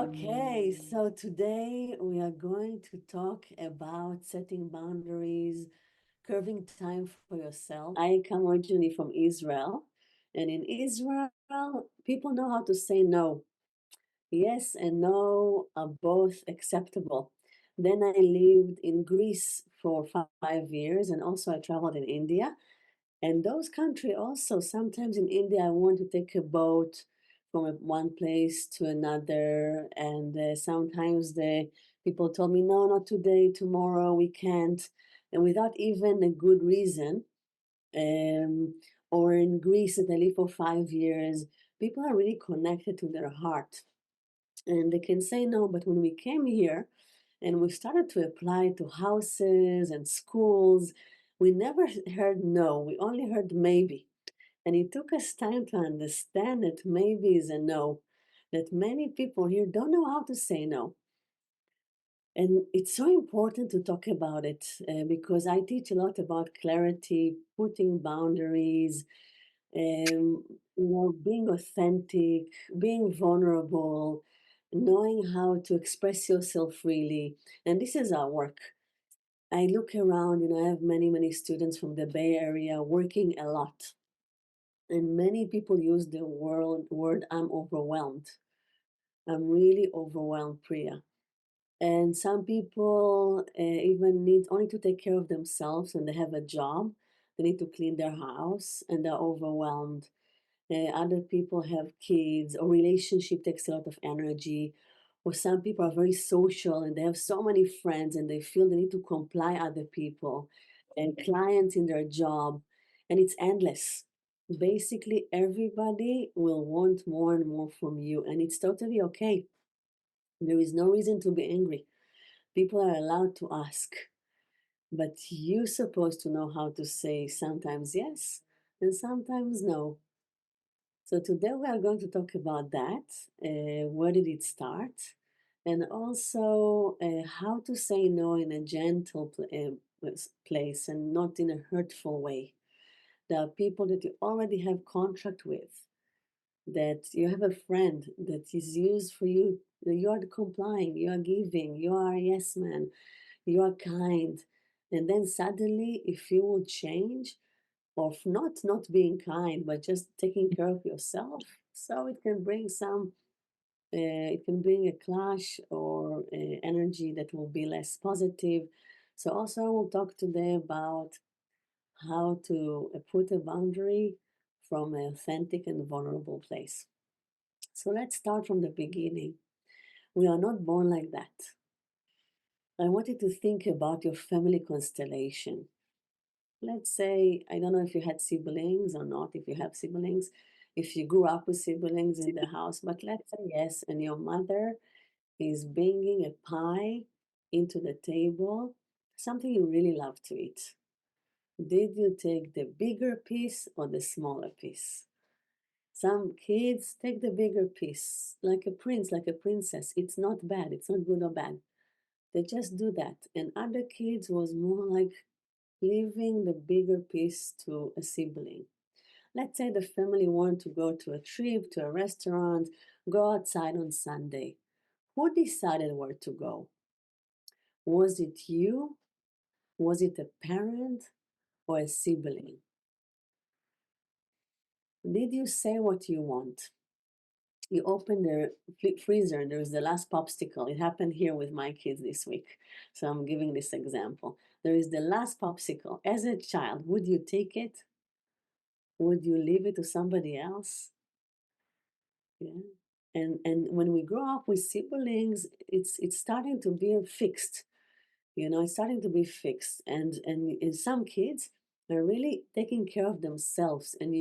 Okay, so today we are going to talk about setting boundaries, curving time for yourself. I come originally from Israel, and in Israel, people know how to say no. Yes and no are both acceptable. Then I lived in Greece for 5 years, and also I traveled in India. And those country also, sometimes in India, I want to take a boat from one place to another. And sometimes the people told me, no, not today, tomorrow, we can't. And without even a good reason. Um, or in Greece that I lived for 5 years, people are really connected to their heart and they can say no. But when we came here and we started to apply to houses and schools, we never heard no, we only heard maybe. And it took us time to understand that maybe is a no, that many people here don't know how to say no. And it's so important to talk about it because I teach a lot about clarity, putting boundaries, being authentic, being vulnerable, knowing how to express yourself freely. And this is our work. I look around, I have many, many students from the Bay Area working a lot. And many people use the word I'm overwhelmed. I'm really overwhelmed, Priya. And some people even need only to take care of themselves when they have a job. They need to clean their house and they're overwhelmed. Other people have kids, or relationship takes a lot of energy, or some people are very social and they have so many friends and they feel they need to comply other people and clients in their job, and it's endless. Basically, everybody will want more and more from you, and it's totally okay. There is no reason to be angry. People are allowed to ask, but you're supposed to know how to say sometimes yes and sometimes no. So today we are going to talk about that. Where did it start? And also how to say no in a gentle place and not in a hurtful way. There are people that you already have contract with, that you have a friend that is used for you. You are complying, you are giving, you are a yes man, you are kind. And then suddenly, if you will change, of not being kind but just taking care of yourself, so it can bring it can bring a clash or energy that will be less positive. So also I will talk today about how to put a boundary from an authentic and vulnerable place. So let's start from the beginning. We are not born like that. I want you to think about your family constellation. Let's say, I don't know if you had siblings or not, if you have siblings, if you grew up with siblings in the house, but let's say yes, and your mother is bringing a pie into the table, something you really love to eat. Did you take the bigger piece or the smaller piece? Some kids take the bigger piece, like a prince, like a princess. It's not bad, it's not good or bad. They just do that. And other kids was more like leaving the bigger piece to a sibling. Let's say the family want to go to a trip, to a restaurant, go outside on Sunday. Who decided where to go? Was it you? Was it a parent or a sibling? Did you say what you want? You open the freezer and there's the last popsicle. It happened here with my kids this week. So I'm giving this example. There is the last popsicle. As a child, would you take it? Would you leave it to somebody else? Yeah. And when we grow up with siblings, it's starting to be fixed. It's starting to be fixed. And some kids are really taking care of themselves, and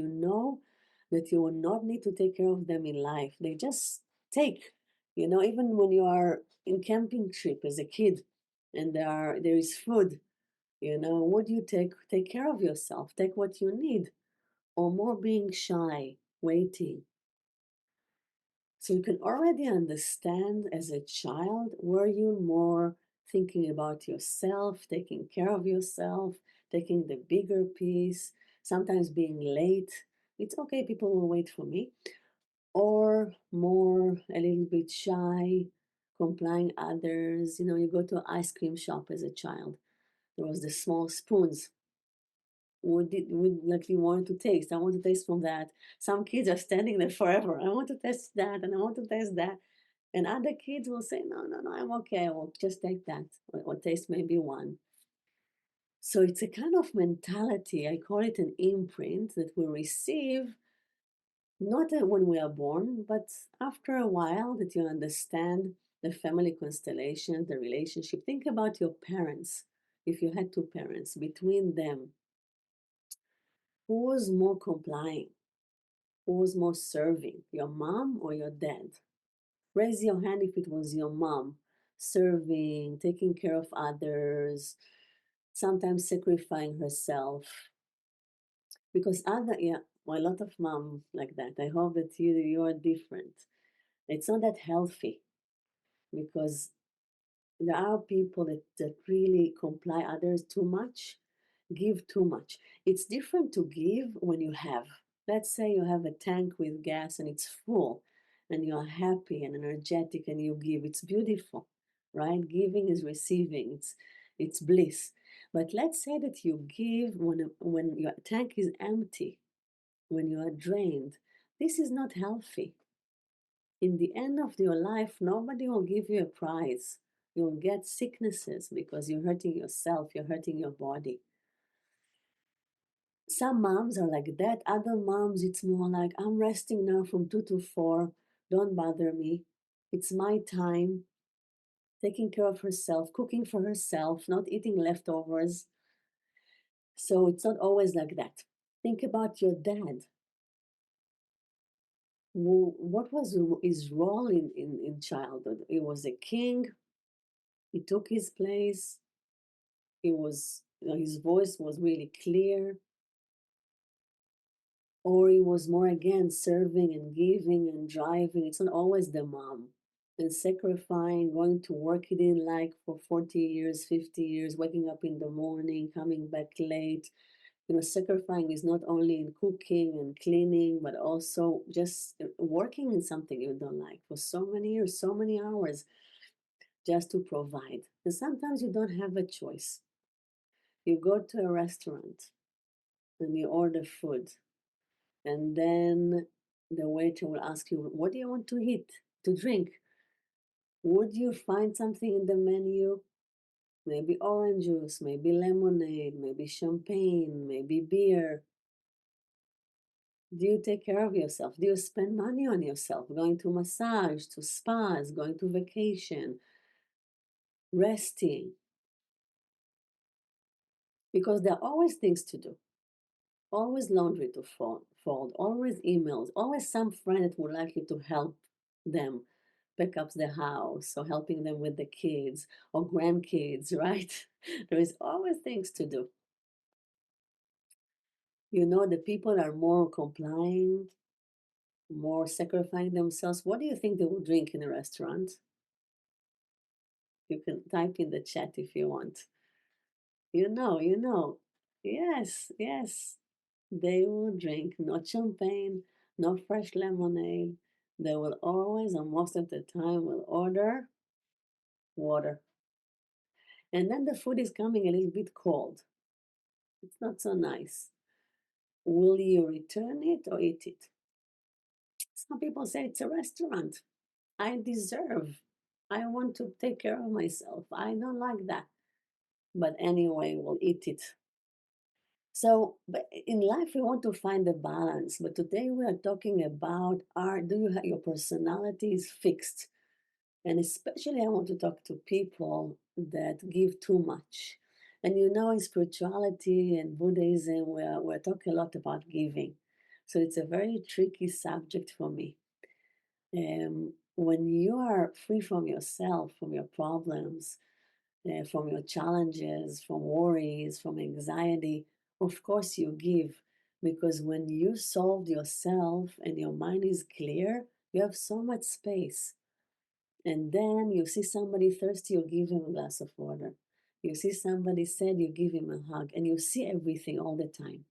that you will not need to take care of them in life. They just take, even when you are in camping trip as a kid and there is food, would you take care of yourself, take what you need, or more being shy, waiting? So you can already understand as a child, were you more thinking about yourself, taking care of yourself, taking the bigger piece, sometimes being late. It's okay, people will wait for me. or more a little bit shy, complying others. You know, you go to an ice cream shop as a child. There was the small spoons. Would like you want to taste? I want to taste from that. Some kids are standing there forever. I want to taste that, and I want to taste that. And other kids will say, no, no, no, I'm okay. I will just take that or taste maybe one. So it's a kind of mentality. I call it an imprint that we receive not when we are born, but after a while that you understand the family constellation, the relationship. Think about your parents. If you had two parents, between them, who was more complying? Who was more serving, your mom or your dad? Raise your hand if it was your mom, serving, taking care of others, sometimes sacrificing herself. Because other, yeah, well, a lot of mom like that. I hope that you are different. It's not that healthy because there are people that really comply others too much, give too much. It's different to give when you have. Let's say you have a tank with gas and it's full and you are happy and energetic and you give. It's beautiful, right? Giving is receiving. It's bliss. But let's say that you give when your tank is empty, when you are drained. This is not healthy. In the end of your life, nobody will give you a prize. You'll get sicknesses because you're hurting yourself, you're hurting your body. Some moms are like that. Other moms, it's more like, I'm resting now from 2 to 4. Don't bother me. It's my time. Taking care of herself, cooking for herself, not eating leftovers. So it's not always like that. Think about your dad. What was his role in childhood? He was a king. He took his place. He was, his voice was really clear, or he was more again serving and giving and driving. It's not always the mom and sacrificing, going to work it in like for 40 years, 50 years, waking up in the morning, coming back late. You know, sacrificing is not only in cooking and cleaning, but also just working in something you don't like for so many years, so many hours just to provide. And sometimes you don't have a choice. You go to a restaurant and you order food, and then the waiter will ask you, what do you want to eat, to drink? Would you find something in the menu? Maybe orange juice, maybe lemonade, maybe champagne, maybe beer. Do you take care of yourself? Do you spend money on yourself? Going to massage, to spas, going to vacation, resting? Because there are always things to do, always laundry to fold, always emails, always some friend that would like you to help them pick up the house or helping them with the kids or grandkids, right? There is always things to do. You know, the people are more complying, more sacrificing themselves. What do you think they will drink in a restaurant? You can type in the chat if you want. You know. Yes, yes. They will drink not champagne, not fresh lemonade. They will always, or most of the time, will order water. And then the food is coming a little bit cold. It's not so nice. Will you return it or eat it? Some people say it's a restaurant. I deserve. I want to take care of myself. I don't like that. But anyway, we'll eat it. So, but in life, we want to find a balance. But today we are talking about do you have your personality is fixed? And especially, I want to talk to people that give too much. And you know, in spirituality and Buddhism, we're talking a lot about giving. So it's a very tricky subject for me. When you are free from yourself, from your problems, from your challenges, from worries, from anxiety, of course you give. Because when you solved yourself and your mind is clear, you have so much space. And then you see somebody thirsty, you give him a glass of water. You see somebody sad, you give him a hug, and you see everything all the time.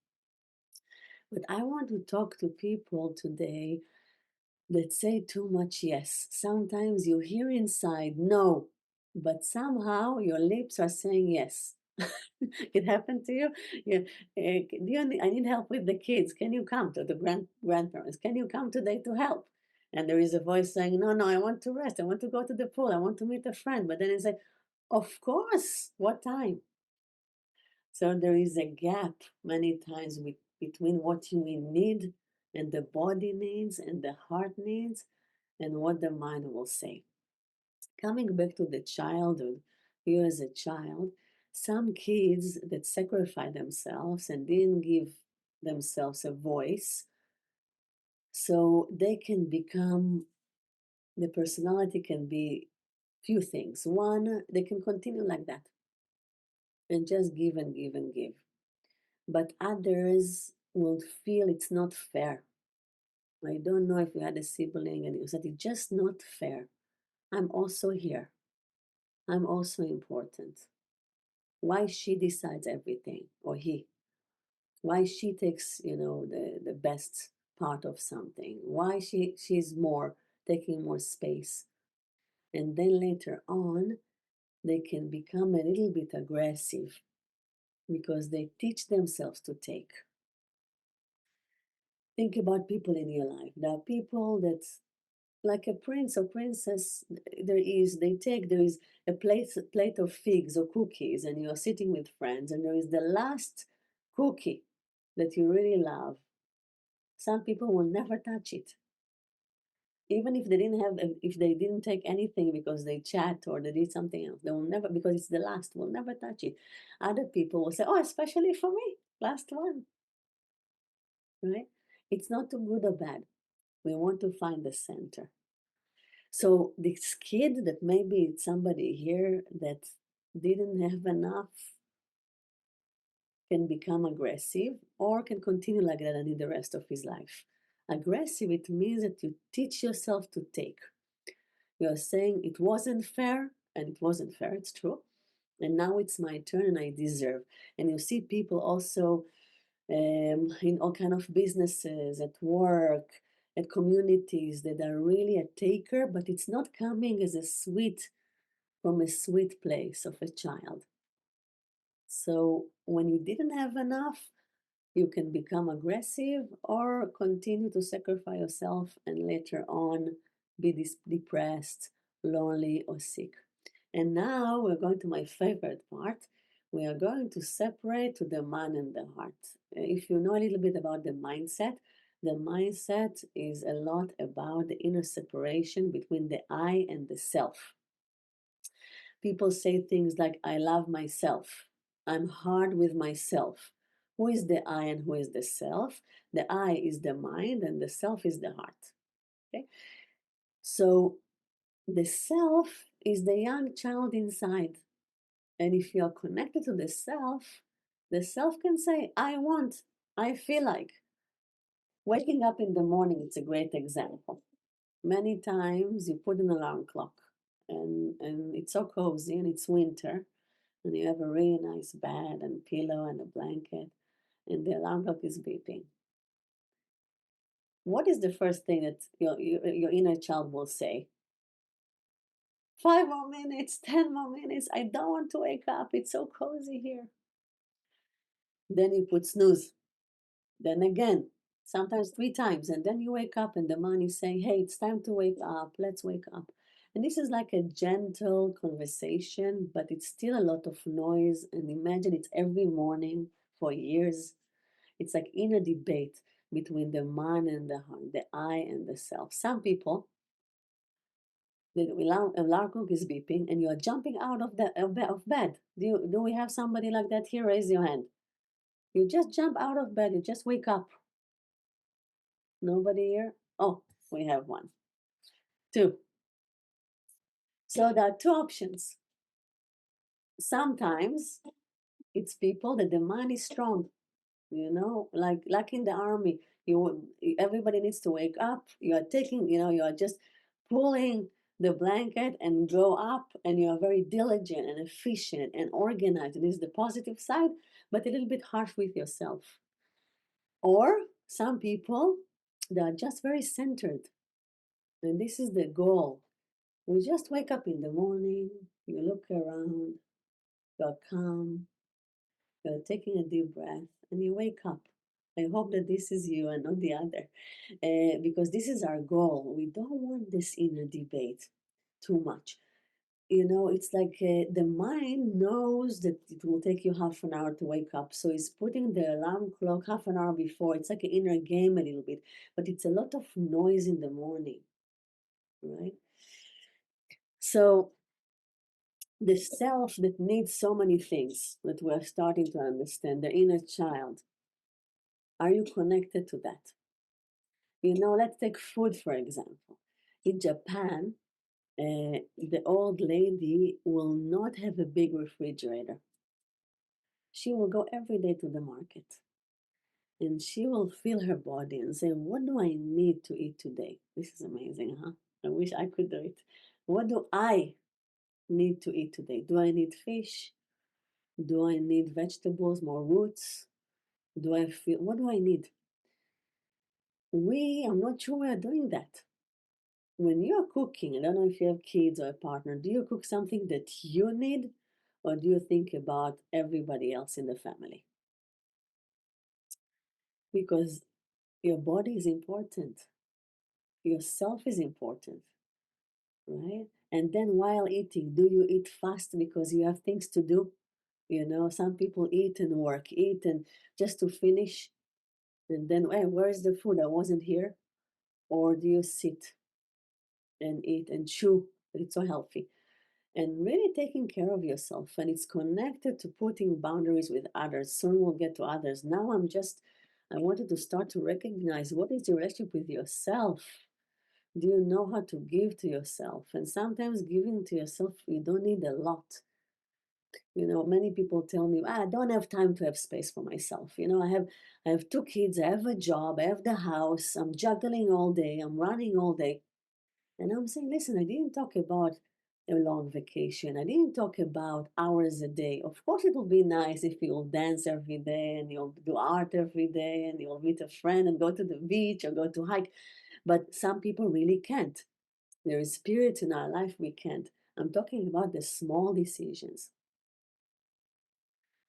But I want to talk to people today that say too much yes. Sometimes you hear inside no, but somehow your lips are saying yes. It happened to you? Yeah. I need help with the kids. Can you come to the grandparents? Can you come today to help? And there is a voice saying, no, no, I want to rest. I want to go to the pool. I want to meet a friend. But then it's like, of course, what time? So there is a gap many times between what you need and the body needs and the heart needs and what the mind will say. Coming back to the childhood, you as a child, some kids that sacrifice themselves and didn't give themselves a voice, so they can become, the personality can be few things. One, they can continue like that and just give and give and give. But others will feel it's not fair. I don't know if you had a sibling and you said it's just not fair. I'm also here. I'm also important. Why she decides everything or he? Why she takes, the best part of something? Why she's more taking more space? And then later on, they can become a little bit aggressive because they teach themselves to take. Think about people in your life. There are people that, like a prince or princess, there is a plate of figs or cookies, and you're sitting with friends, and there is the last cookie that you really love. Some people will never touch it. Even if they didn't take anything because they chat or they did something else, they will never, because it's the last, will never touch it. Other people will say, oh, especially for me, last one, right? It's not too good or bad. We want to find the center. So this kid that maybe it's somebody here that didn't have enough can become aggressive or can continue like that in the rest of his life. Aggressive, it means that you teach yourself to take. You're saying it wasn't fair, and it wasn't fair, it's true. And now it's my turn and I deserve. And you see people also in all kind of businesses, at work, at communities that are really a taker, but it's not coming as a sweet from a sweet place of a child. So when you didn't have enough, you can become aggressive or continue to sacrifice yourself and later on be depressed, lonely, or sick. And now we're going to my favorite part. We are going to separate to the mind and the heart. If you know a little bit about the mindset is a lot about the inner separation between the I and the self. People say things like, I love myself. I'm hard with myself. Who is the I and who is the self? The I is the mind and the self is the heart. Okay? So the self is the young child inside. And if you are connected to the self can say, I want, I feel like. Waking up in the morning, it's a great example. Many times you put an alarm clock and it's so cozy and it's winter and you have a really nice bed and pillow and a blanket, and the alarm clock is beeping. What is the first thing that your inner child will say? 5 more minutes, 10 more minutes. I don't want to wake up. It's so cozy here. Then you put snooze. Then again, sometimes three times, and then you wake up, and the mind is saying, "Hey, it's time to wake up. Let's wake up." And this is like a gentle conversation, but it's still a lot of noise. And imagine it's every morning for years. It's like inner debate between the mind and the heart, the I and the self. Some people, the alarm clock is beeping, and you are jumping out of bed. Do we have somebody like that here? Raise your hand. You just jump out of bed. You just wake up. Nobody here? Oh, we have one. Two. So there are two options. Sometimes it's people that the mind is strong, like in the army. Everybody needs to wake up. You are taking, you are just pulling the blanket and go up, and you are very diligent and efficient and organized. It is the positive side, but a little bit harsh with yourself. Or some people, they are just very centered. And this is the goal. We just wake up in the morning, you look around, you're calm, you're taking a deep breath, and you wake up. I hope that this is you and not the other, because this is our goal. We don't want this inner debate too much. You know, it's like the mind knows that it will take you half an hour to wake up. So it's putting the alarm clock half an hour before. It's like an inner game a little bit, but it's a lot of noise in the morning, right? So the self that needs so many things that we're starting to understand, the inner child, are you connected to that? You know, let's take food, for example. In Japan, the old lady will not have a big refrigerator. She will go every day to the market and she will feel her body and say, what do I need to eat today? This is amazing, huh? I wish I could do it. What do I need to eat today? Do I need fish? Do I need vegetables, more roots? Do I feel, what do I need? I'm not sure we are doing that. When you're cooking, I don't know if you have kids or a partner, do you cook something that you need or do you think about everybody else in the family? Because your body is important, yourself is important, right? And then while eating, do you eat fast because you have things to do? You know, some people eat and work, eat and just to finish, and then, hey, where's the food? I wasn't here. Or do you sit and eat and chew? It's so healthy. And really taking care of yourself. And it's connected to putting boundaries with others. Soon we'll get to others. Now I wanted to start to recognize what is your relationship with yourself. Do you know how to give to yourself? And sometimes giving to yourself, you don't need a lot. You know, many people tell me, I don't have time to have space for myself. You know, I have two kids, I have a job, I have the house, I'm juggling all day, I'm running all day. And I'm saying, listen, I didn't talk about a long vacation. I didn't talk about hours a day. Of course, it will be nice if you'll dance every day and you'll do art every day and you'll meet a friend and go to the beach or go to hike. But some people really can't. There is periods in our life we can't. I'm talking about the small decisions,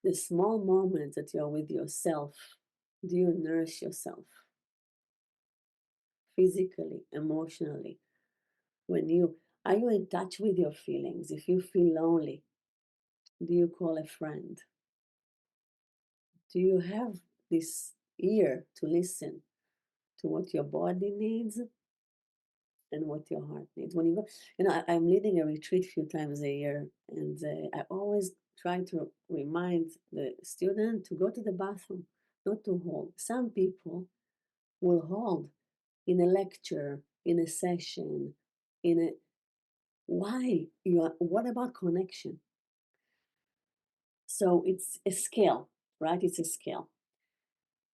the small moments that you're with yourself. Do you nourish yourself physically, emotionally? When you are you in touch with your feelings? If you feel lonely, do you call a friend? Do you have this ear to listen to what your body needs and what your heart needs? When you go, you know, I'm leading a retreat a few times a year, and I always try to remind the student to go to the bathroom, not to hold. Some people will hold in a lecture, in a session, in a why you are, what about connection? So it's a scale, right? It's a scale.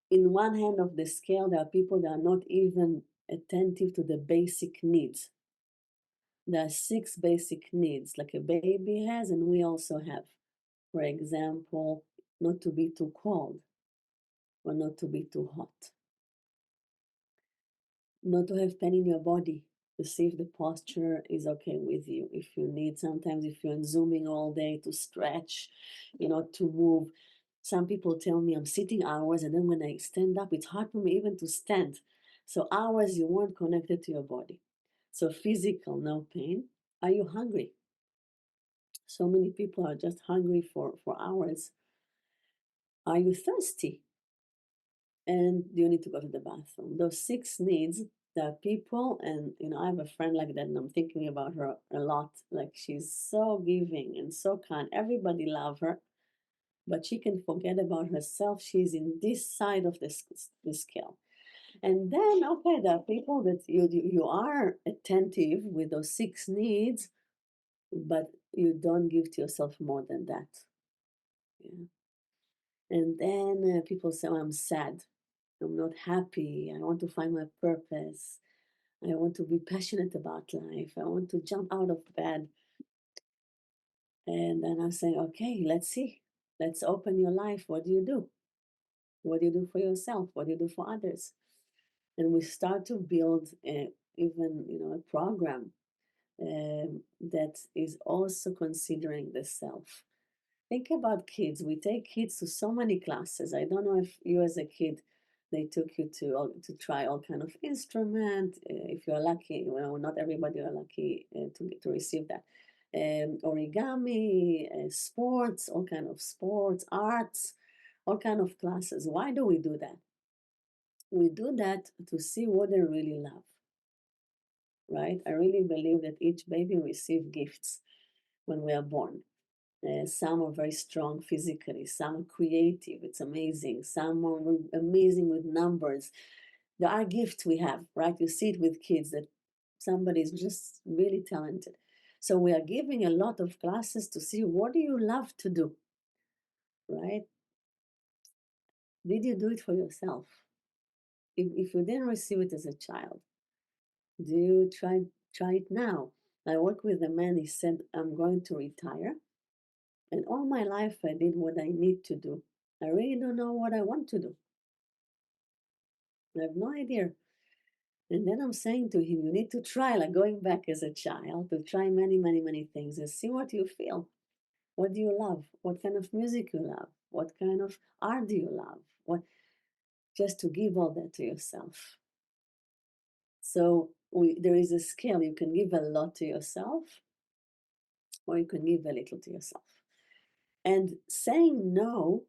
In one hand of the scale, there are people that are not even attentive to the basic needs. There are six basic needs, like a baby has, and we also have. For example, not to be too cold or not to be too hot, not to have pain in your body, to see if the posture is okay with you. If you need, sometimes if you're zooming all day to stretch, you know, to move. Some people tell me I'm sitting hours and then when I stand up, it's hard for me even to stand. So hours you weren't connected to your body. So physical, no pain. Are you hungry? So many people are just hungry for hours. Are you thirsty? And you need to go to the bathroom. Those six needs that people, and you know, I have a friend like that, and I'm thinking about her a lot. Like she's so giving and so kind. Everybody love her, but she can forget about herself. She's in this side of the scale. And then, okay, there are people that you are attentive with those six needs, but you don't give to yourself more than that. Yeah. And then people say, oh, I'm sad. I'm not happy. I want to find my purpose. I want to be passionate about life. I want to jump out of bed. And then I'm saying, okay, let's see. Let's open your life. What do you do? What do you do for yourself? What do you do for others? And we start to build even, a program that is also considering the self. Think about kids. We take kids to so many classes. I don't know if you, as a kid, they took you to try all kind of instrument. If you're lucky, well, not everybody are lucky to receive that. Origami, sports, all kind of sports, arts, all kind of classes. Why do we do that? We do that to see what they really love, right? I really believe that each baby receives gifts when we are born. Some are very strong physically, some are creative, it's amazing, some are amazing with numbers. There are gifts we have, right? You see it with kids that somebody is just really talented. So we are giving a lot of classes to see what do you love to do, right? Did you do it for yourself? If you didn't receive it as a child, do you try it now? I work with a man, he said, I'm going to retire. And all my life I did what I need to do. I really don't know what I want to do. I have no idea. And then I'm saying to him, you need to try, like going back as a child, to try many, many, many things and see what you feel. What do you love? What kind of music you love? What kind of art do you love? What just to give all that to yourself. So there is a scale. You can give a lot to yourself, or you can give a little to yourself. And saying no,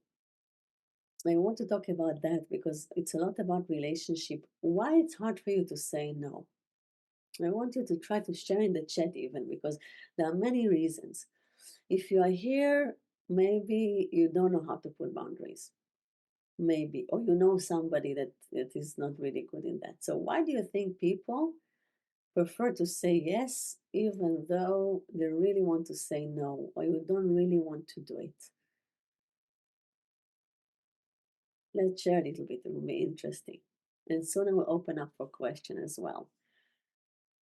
I want to talk about that because it's a lot about relationship. Why it's hard for you to say no? I want you to try to share in the chat even because there are many reasons. If you are here, maybe you don't know how to put boundaries. Maybe, or you know somebody that is not really good in that. So why do you think people prefer to say yes even though they really want to say no, or you don't really want to do it? Let's share a little bit, it will be interesting. And soon I will open up for question as well.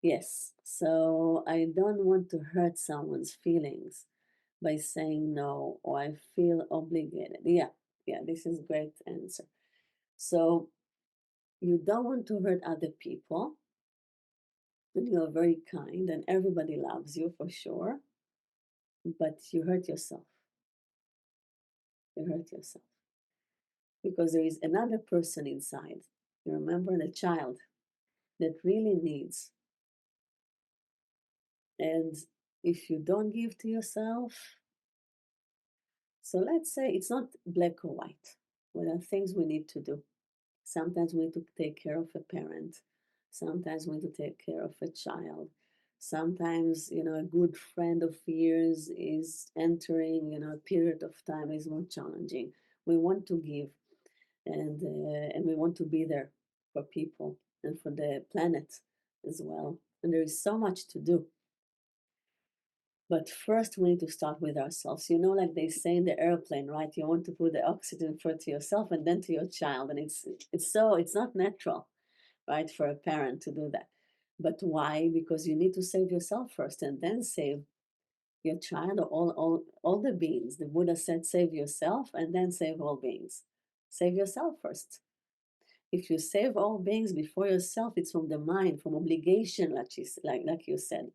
Yes, so I don't want to hurt someone's feelings by saying no, or I feel obligated. Yeah, this is great answer. So you don't want to hurt other people, and you're very kind, and everybody loves you for sure, but you hurt yourself. You hurt yourself because there is another person inside. You remember the child that really needs. And if you don't give to yourself, so let's say it's not black or white. Well, there are things we need to do. Sometimes we need to take care of a parent. Sometimes we need to take care of a child. Sometimes, a good friend of years is entering, a period of time is more challenging. We want to give, and we want to be there for people and for the planet as well. And there is so much to do. But first, we need to start with ourselves. Like they say in the airplane, right? You want to put the oxygen first to yourself and then to your child, and it's not natural, right, for a parent to do that. But why? Because you need to save yourself first, and then save your child or all the beings. The Buddha said, save yourself and then save all beings. Save yourself first. If you save all beings before yourself, it's from the mind, from obligation, like you said,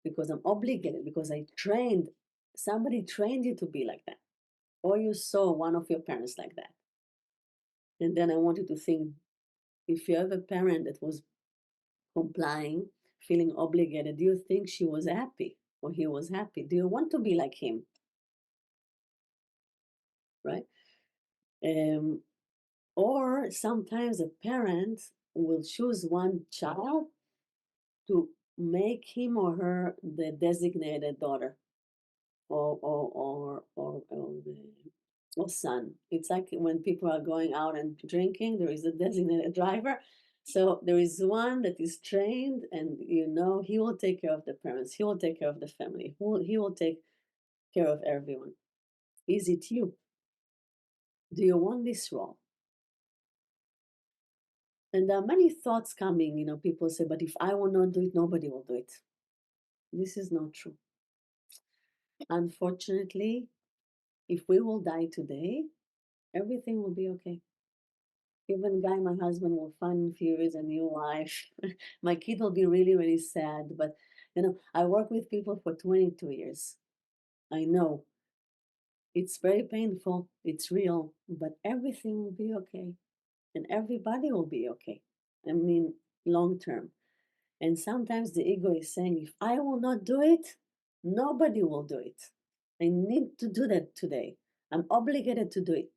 because I'm obligated, because somebody trained you to be like that, or you saw one of your parents like that. And then I want you to think, if you have a parent that was complying, feeling obligated, do you think she was happy or he was happy? Do you want to be like him? Right? Um, or sometimes a parent will choose one child to make him or her the designated daughter or son. It's like when people are going out and drinking, there is a designated driver. So there is one that is trained, and he will take care of the parents, he will take care of the family, he will take care of everyone. Is it you? Do you want this role? And there are many thoughts coming. People say, but if I will not do it, nobody will do it. This is not true. Unfortunately, if we will die today, everything will be okay. Even Guy, my husband, will find in a few years a new wife. My kid will be really, really sad. But, I work with people for 22 years. I know it's very painful, it's real, but everything will be okay. And everybody will be okay. I mean, long term. And sometimes the ego is saying, if I will not do it, nobody will do it. I need to do that today. I'm obligated to do it.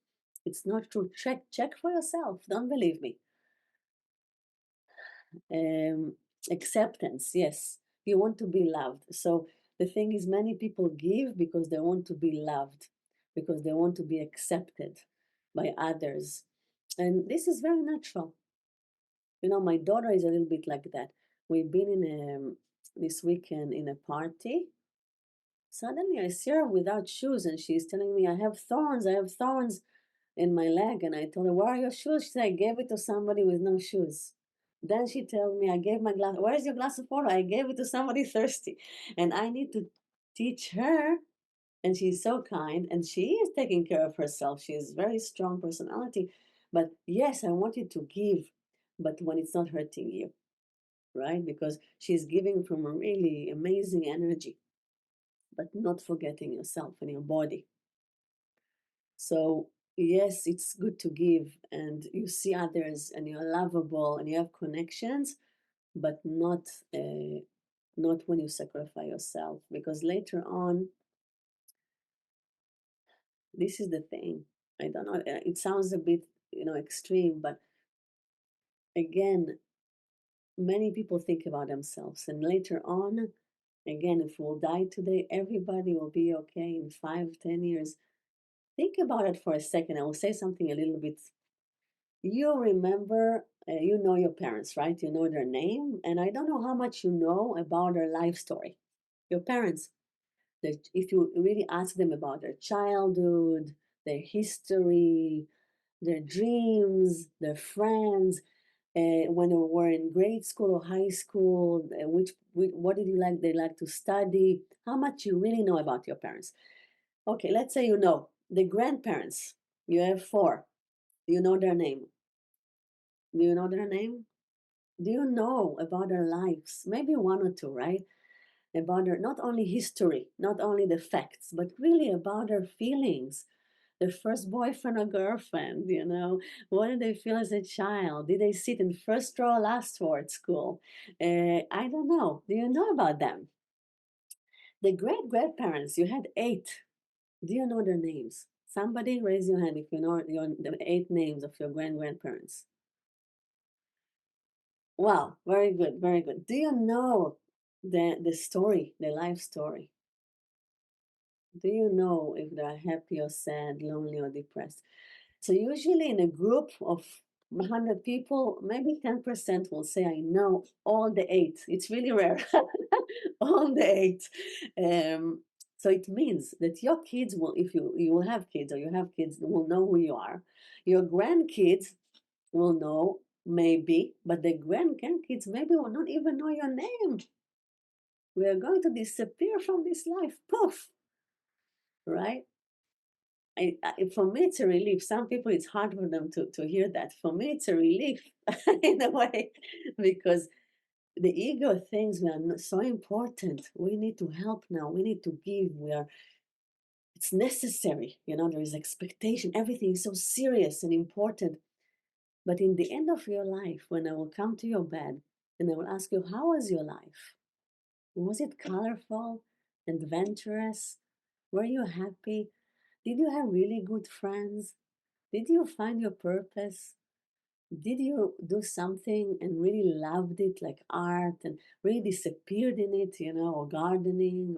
It's not true. Check for yourself. Don't believe me. Um, Acceptance, yes. You want to be loved. So the thing is, many people give because they want to be loved, because they want to be accepted by others. And this is very natural. My daughter is a little bit like that. We've been in this weekend in a party. Suddenly I see her without shoes and she's telling me, I have thorns in my leg. And I told her, where are your shoes? She said, I gave it to somebody with no shoes. Then she told me, I gave my glass, where's your glass of water? I gave it to somebody thirsty. And I need to teach her. And she's so kind and she is taking care of herself. She has very strong personality. But yes, I want you to give, but when it's not hurting you, right? Because she's giving from a really amazing energy, but not forgetting yourself and your body. So, yes, it's good to give and you see others and you're lovable and you have connections, but not when you sacrifice yourself because later on, this is the thing. I don't know, it sounds a bit, extreme, but again, many people think about themselves and later on, again, if we'll die today, everybody will be okay in 5, 10 years. Think about it for a second. I will say something a little bit. You remember, you know your parents, right? You know their name, and I don't know how much you know about their life story. Your parents, that if you really ask them about their childhood, their history, their dreams, their friends, when they were in grade school or high school, what did you like? They like to study. How much you really know about your parents? Okay, let's say you know the grandparents. You have four. Do you know their name? Do you know their name? Do you know about their lives? Maybe one or two, right? About their not only history, not only the facts, but really about their feelings. Their first boyfriend or girlfriend, what did they feel as a child? Did they sit in first row or last row at school? I don't know. Do you know about them? The great grandparents, you had eight. Do you know their names? Somebody raise your hand if you know the eight names of your grandparents. Wow, very good, very good. Do you know the story, the life story? Do you know if they're happy or sad, lonely or depressed? So usually in a group of 100 people, maybe 10% will say, I know all the eight. It's really rare. All the eight. Um, so it means that your kids will, if you will have kids or you have kids, will know who you are. Your grandkids will know, maybe, but the grandkids maybe will not even know your name. We are going to disappear from this life. Poof, right? For me, it's a relief. Some people, it's hard for them to hear that. For me, it's a relief in a way, because the ego thinks we are so important. We need to help now. We need to give. It's necessary. There is expectation. Everything is so serious and important. But in the end of your life, when I will come to your bed and I will ask you, how was your life? Was it colorful, adventurous? Were you happy? Did you have really good friends? Did you find your purpose? Did you do something and really loved it, like art, and really disappeared in it, or gardening,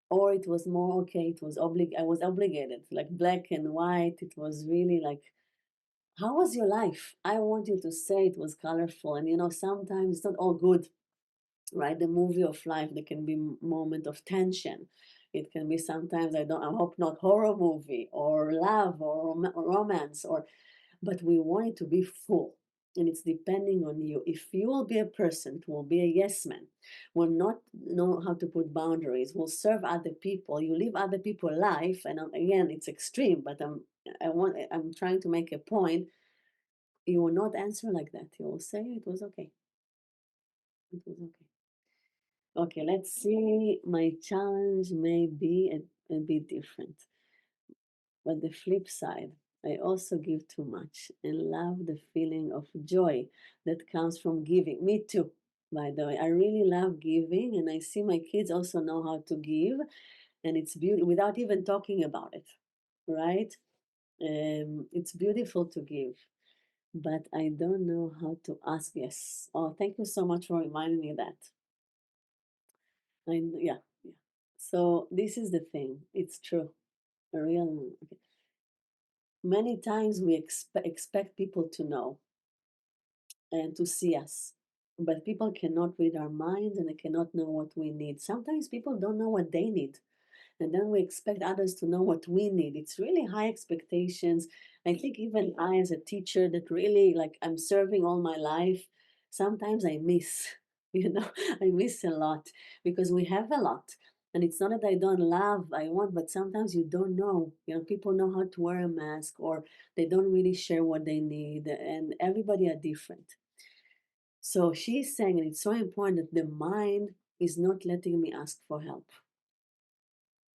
or it was more okay, I was obligated, like black and white. It was really like, how was your life? I want you to say it was colorful. And sometimes it's not all good, right? The movie of life, there can be moment of tension. It can be sometimes, I hope not horror movie or love or romance, but we want it to be full. And it's depending on you. If you will be a person who will be a yes man, will not know how to put boundaries, will serve other people, you live other people's life. And again, it's extreme, but I'm trying to make a point. You will not answer like that. You will say it was okay. It was okay. Okay, let's see. My challenge may be a bit different. But the flip side, I also give too much and love the feeling of joy that comes from giving. Me too, by the way. I really love giving, and I see my kids also know how to give, and it's beautiful without even talking about it, right? It's beautiful to give, but I don't know how to ask. Yes. Oh, thank you so much for reminding me that. Yeah, yeah. So this is the thing. It's true. A real. Okay. Many times we expect people to know and to see us, but people cannot read our minds and they cannot know what we need. Sometimes people don't know what they need, and then we expect others to know what we need. It's really high expectations. I think even I, as a teacher, that really like I'm serving all my life, sometimes I miss, I miss a lot because we have a lot. And it's not that I don't love, I want, but sometimes you don't know. People know how to wear a mask or they don't really share what they need, and everybody are different. So she's saying, and it's so important that the mind is not letting me ask for help.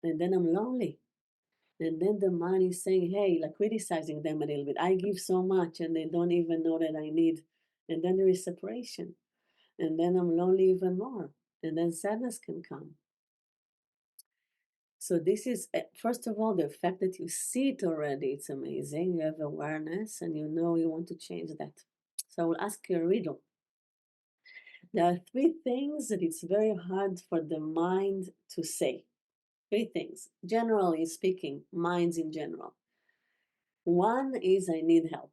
And then I'm lonely. And then the mind is saying, hey, like criticizing them a little bit. I give so much and they don't even know that I need. And then there is separation. And then I'm lonely even more. And then sadness can come. So this is, first of all, the fact that you see it already, it's amazing. You have awareness and you know you want to change that. So I will ask you a riddle. There are three things that it's very hard for the mind to say. Three things, generally speaking, minds in general. One is I need help.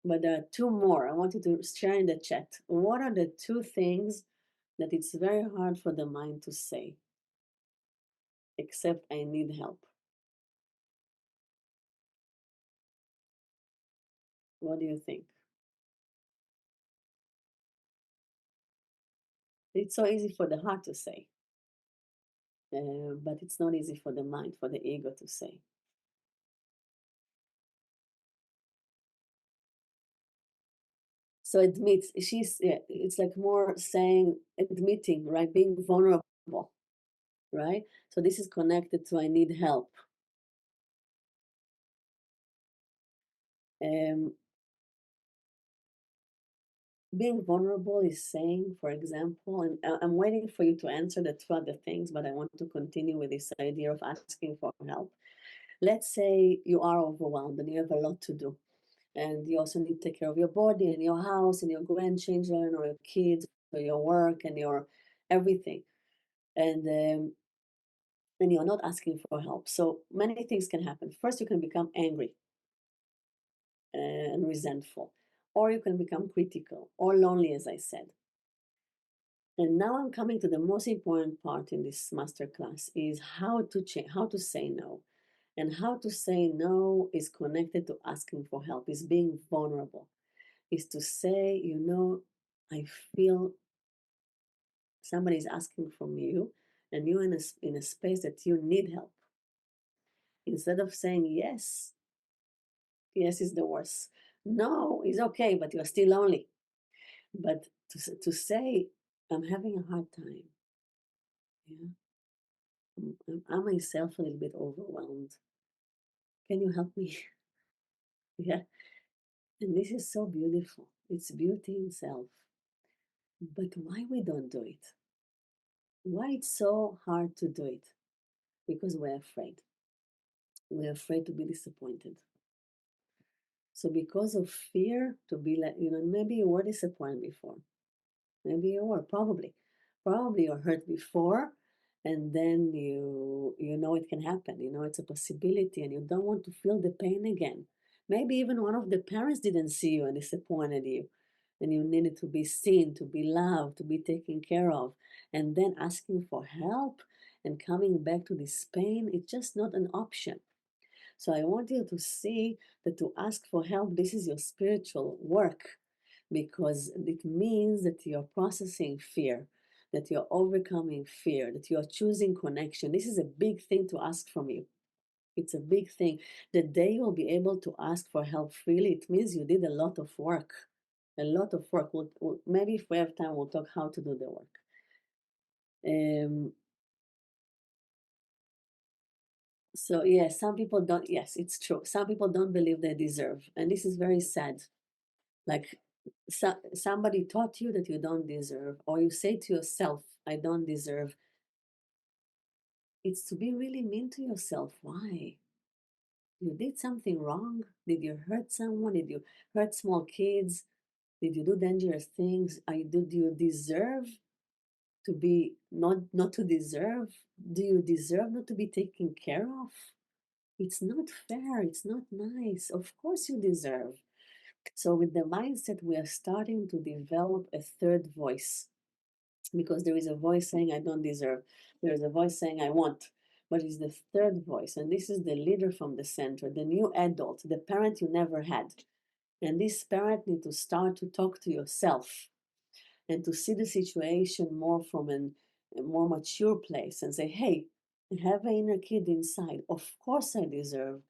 But there are two more. I want you to share in the chat. What are the two things that it's very hard for the mind to say, except I need help? What do you think? It's so easy for the heart to say, but it's not easy for the mind, for the ego to say. So admits, yeah, it's like more saying, admitting, right? Being vulnerable, right? So this is connected to I need help. Um, Being vulnerable is saying, for example, and I'm waiting for you to answer the two other things, but I want to continue with this idea of asking for help. Let's say you are overwhelmed and you have a lot to do, and you also need to take care of your body and your house and your grandchildren or your kids or your work and your everything, and um, and you're not asking for help. So many things can happen. First, you can become angry and resentful, or you can become critical or lonely, as I said. And now I'm coming to the most important part in this masterclass is how to change, how to say no. And how to say no is connected to asking for help, is being vulnerable, is to say, I feel somebody is asking from you and you're in a space that you need help. Instead of saying yes, yes is the worst. No is okay, but you're still lonely. But to say, I'm having a hard time. Yeah. I'm myself a little bit overwhelmed. Can you help me? Yeah. And this is so beautiful. It's beauty in self. But why we don't do it? Why it's so hard to do it? Because we're afraid. We're afraid to be disappointed. So because of fear to be like, maybe you were disappointed before. Maybe you were, probably. Probably you're hurt before, and then you know it can happen. It's a possibility, and you don't want to feel the pain again. Maybe even one of the parents didn't see you and disappointed you, and you needed to be seen, to be loved, to be taken care of, and then asking for help and coming back to this pain, it's just not an option. So I want you to see that to ask for help, this is your spiritual work because it means that you're processing fear, that you're overcoming fear, that you're choosing connection. This is a big thing to ask from you. It's a big thing. The day you'll be able to ask for help freely, it means you did a lot of work. A lot of work. Maybe if we have time, we'll talk how to do the work. Um, so yes, some people don't. Yes, it's true. Some people don't believe they deserve, and this is very sad. Like somebody taught you that you don't deserve, or you say to yourself, "I don't deserve." It's to be really mean to yourself. Why? You did something wrong? Did you hurt someone? Did you hurt small kids? Did you do dangerous things? Do you deserve to be not to deserve? Do you deserve not to be taken care of? It's not fair. It's not nice. Of course you deserve. So with the mindset, we are starting to develop a third voice because there is a voice saying I don't deserve. There is a voice saying I want. But it's the third voice, and this is the leader from the center, the new adult, the parent you never had. And this parent need to start to talk to yourself and to see the situation more from a more mature place and say, hey, I have an inner kid inside. Of course I deserve.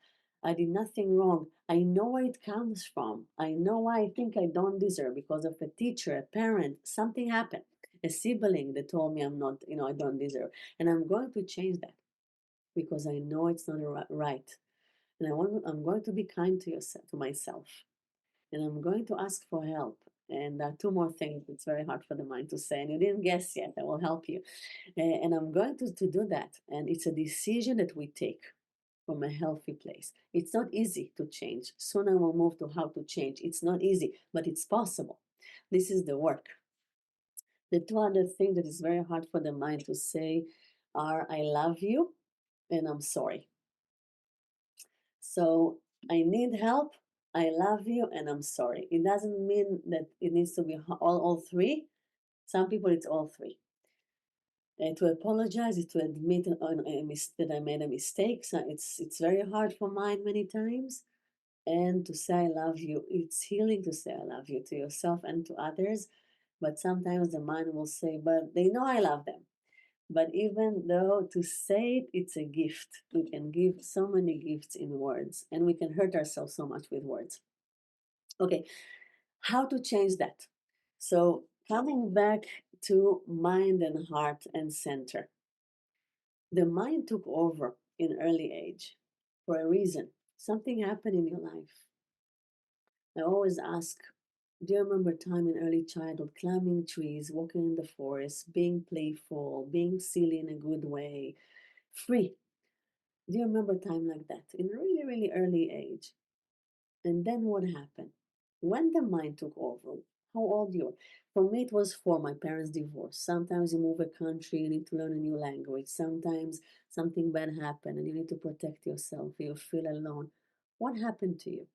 I did nothing wrong. I know where it comes from. I know why I think I don't deserve because of a teacher, a parent, something happened, a sibling that told me I'm not, I don't deserve. And I'm going to change that because I know it's not right. And I'm going to be kind to yourself, to myself, and I'm going to ask for help. And two more things. It's very hard for the mind to say, and you didn't guess yet. I will help you. And I'm going to do that. And it's a decision that we take from a healthy place. It's not easy to change. Soon I will move to how to change. It's not easy, but it's possible. This is the work. The two other things that is very hard for the mind to say are I love you and I'm sorry. So I need help. I love you and I'm sorry. It doesn't mean that it needs to be all three. Some people it's all three. To apologize is to admit that I made a mistake. So it's very hard for mine many times. And to say I love you, it's healing to say I love you to yourself and to others. But sometimes the mind will say, but they know I love them. But even though to say it, it's a gift. We can give so many gifts in words, and we can hurt ourselves so much with words. Okay, how to change that? So, coming back to mind and heart and center, the mind took over in early age for a reason. Something happened in your life. I always ask, do you remember time in early childhood climbing trees, walking in the forest, being playful, being silly in a good way, free? Do you remember time like that in a really, really early age? And then what happened? When the mind took over, how old you were? For me, it was for my parents' divorce. Sometimes you move a country, you need to learn a new language. Sometimes something bad happened and you need to protect yourself. You feel alone. What happened to you?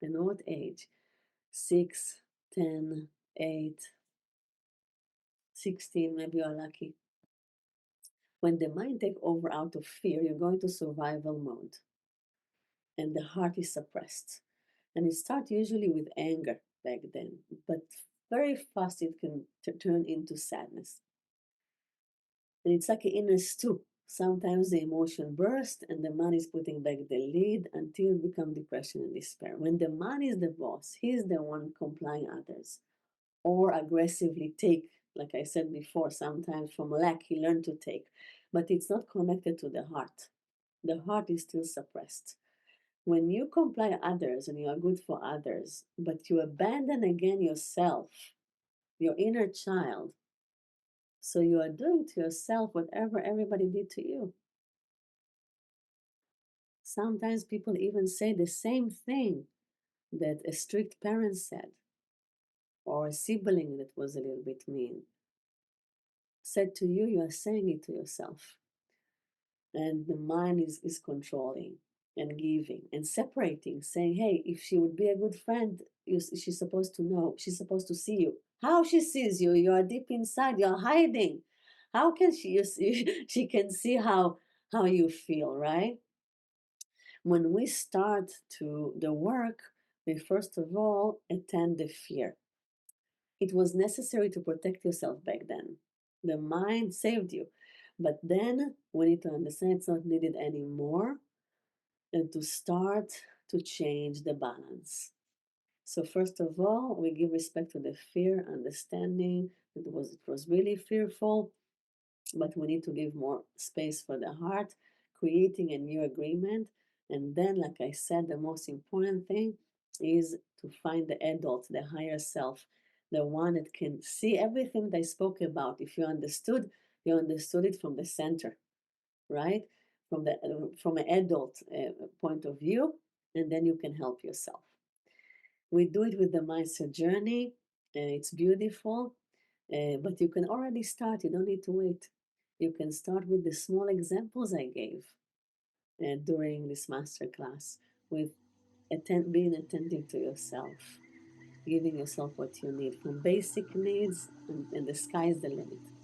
And what age? 6, 10, 8, 16, maybe you're lucky. When the mind take over out of fear, you're going to survival mode and the heart is suppressed. And it starts usually with anger back then, but very fast it can turn into sadness. And it's like an inner stew. Sometimes the emotion bursts and the man is putting back the lid until it becomes depression and despair. When the man is the boss, he's the one complying others or aggressively take, like I said before, sometimes from lack he learned to take, but it's not connected to the heart. The heart is still suppressed. When you comply others and you are good for others, but you abandon again yourself, your inner child, so you are doing to yourself whatever everybody did to you. Sometimes people even say the same thing that a strict parent said, or a sibling that was a little bit mean said to you, you are saying it to yourself. And the mind is controlling and giving and separating, saying, hey, if she would be a good friend, she's supposed to know, she's supposed to see you. How she sees you? You are deep inside, you're hiding. How can she see, she can see how you feel, right? When we start to the work, we first of all attend the fear. It was necessary to protect yourself back then. The mind saved you. But then we need to understand it's not needed anymore. and to start to change the balance. So first of all, we give respect to the fear, understanding it was really fearful, but we need to give more space for the heart, creating a new agreement. And then, like I said, the most important thing is to find the adult, the higher self, the one that can see everything that I spoke about. If you understood it from the center, right? From an adult point of view, and then you can help yourself. We do it with the mindset journey. It's beautiful, but you can already start. You don't need to wait. You can start with the small examples I gave during this masterclass with being attentive to yourself, giving yourself what you need from basic needs, and the sky is the limit.